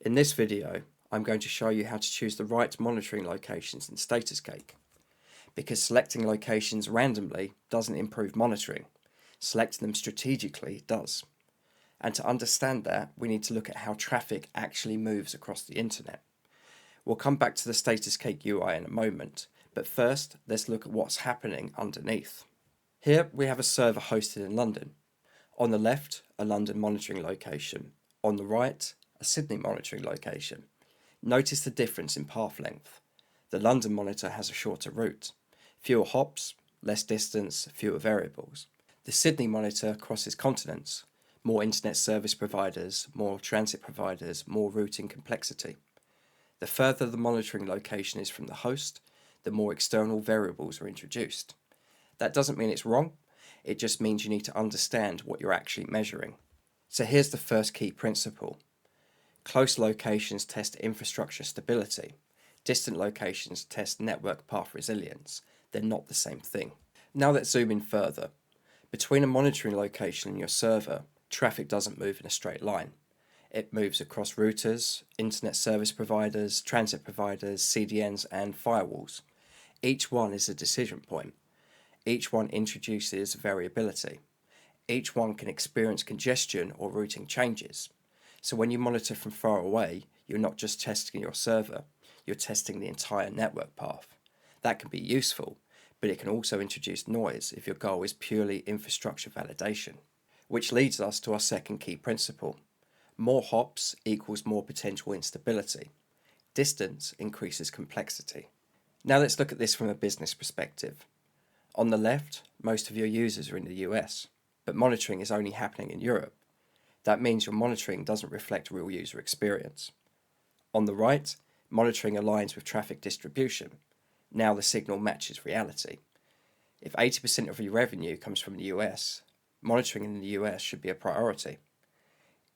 In this video, I'm going to show you how to choose the right monitoring locations in StatusCake. Because selecting locations randomly doesn't improve monitoring, selecting them strategically does. And to understand that, we need to look at how traffic actually moves across the internet. We'll come back to the StatusCake UI in a moment, but first let's look at what's happening underneath. Here we have a server hosted in London. On the left, a London monitoring location. On the right, a Sydney monitoring location. Notice the difference in path length. The London monitor has a shorter route. Fewer hops, less distance, fewer variables. The Sydney monitor crosses continents. More internet service providers, more transit providers, more routing complexity. The further the monitoring location is from the host, the more external variables are introduced. That doesn't mean it's wrong, it just means you need to understand what you're actually measuring. So here's the first key principle. Close locations test infrastructure stability. Distant locations test network path resilience. They're not the same thing. Now let's zoom in further. Between a monitoring location and your server, traffic doesn't move in a straight line. It moves across routers, internet service providers, transit providers, CDNs, and firewalls. Each one is a decision point. Each one introduces variability. Each one can experience congestion or routing changes. So when you monitor from far away, you're not just testing your server, you're testing the entire network path. That can be useful, but it can also introduce noise if your goal is purely infrastructure validation. Which leads us to our second key principle. More hops equals more potential instability. Distance increases complexity. Now let's look at this from a business perspective. On the left, most of your users are in the US, but monitoring is only happening in Europe. That means your monitoring doesn't reflect real user experience. On the right, monitoring aligns with traffic distribution. Now the signal matches reality. If 80% of your revenue comes from the US, monitoring in the US should be a priority.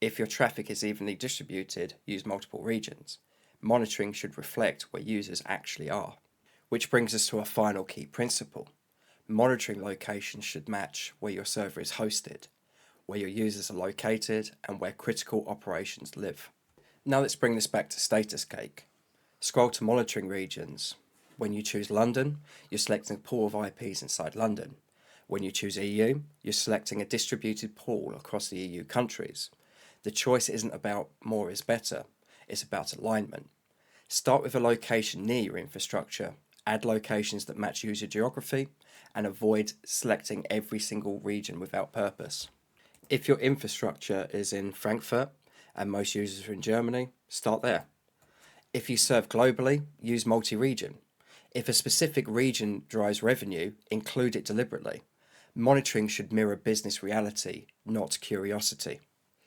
If your traffic is evenly distributed, use multiple regions. Monitoring should reflect where users actually are. Which brings us to our final key principle. Monitoring locations should match where your server is hosted, where your users are located, and where critical operations live. Now let's bring this back to StatusCake. Scroll to monitoring regions. When you choose London, you're selecting a pool of IPs inside London. When you choose EU, you're selecting a distributed pool across the EU countries. The choice isn't about more is better, it's about alignment. Start with a location near your infrastructure, add locations that match user geography, and avoid selecting every single region without purpose. If your infrastructure is in Frankfurt and most users are in Germany, start there. If you serve globally, use multi-region. If a specific region drives revenue, include it deliberately. Monitoring should mirror business reality, not curiosity.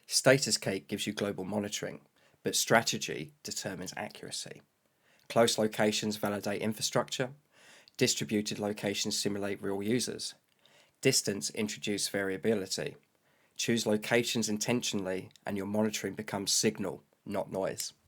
StatusCake gives you global monitoring, but strategy determines accuracy. Close locations validate infrastructure. Distributed locations simulate real users. Distance introduce variability. Choose locations intentionally and your monitoring becomes signal, not noise.